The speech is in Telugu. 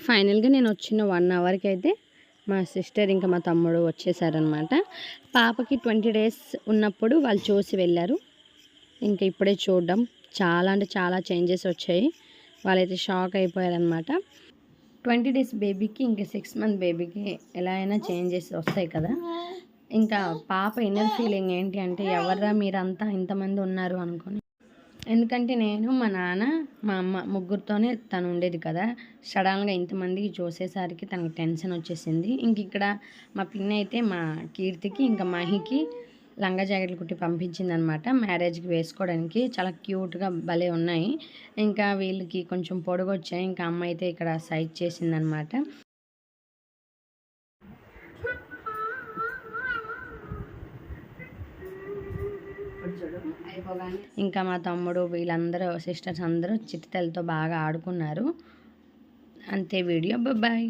ఫైనల్గా నేను వచ్చిన 1 అవర్కి అయితే మా సిస్టర్ ఇంకా మా తమ్ముడు వచ్చేసారనమాట. పాపకి 20 డేస్ ఉన్నప్పుడు వాళ్ళు చూసి వెళ్ళారు. ఇంకా ఇప్పుడే చూడడం చాలా అంటే చాలా చేంజెస్ వచ్చాయి. వాళ్ళైతే షాక్ అయిపోయారనమాట. 20 డేస్ బేబీకి ఇంకా 6 మంత్ బేబీకి ఎలా అయినా చేంజెస్ వస్తాయి కదా. ఇంకా పాప ఇన్నర్ ఫీలింగ్ ఏంటి అంటే ఎవర్రా మీరంతా ఇంతమంది ఉన్నారు అనుకొని. ఎందుకంటే నేను మా నాన్న మా అమ్మ ముగ్గురితోనే తను ఉండేది కదా. సడన్గా ఇంతమందికి చూసేసరికి తనకి టెన్షన్ వచ్చేసింది. ఇంక ఇక్కడ మా పిన్ని అయితే మా కీర్తికి ఇంకా మహికి లంగా జాకెట్లు కుట్టి పంపించింది అనమాట. మ్యారేజ్కి వేసుకోవడానికి చాలా క్యూట్గా భలే ఉన్నాయి. ఇంకా వీళ్ళకి కొంచెం పొడుగు వచ్చాయి. ఇంకా అమ్మ అయితే ఇక్కడ సైజ్ చేసిందనమాట. ఇంకా మా తమ్ముడు వీళ్ళందరూ సిస్టర్స్ అందరూ చిట్టితలతో బాగా ఆడుకున్నారు. అంతే వీడియో. బాయ్.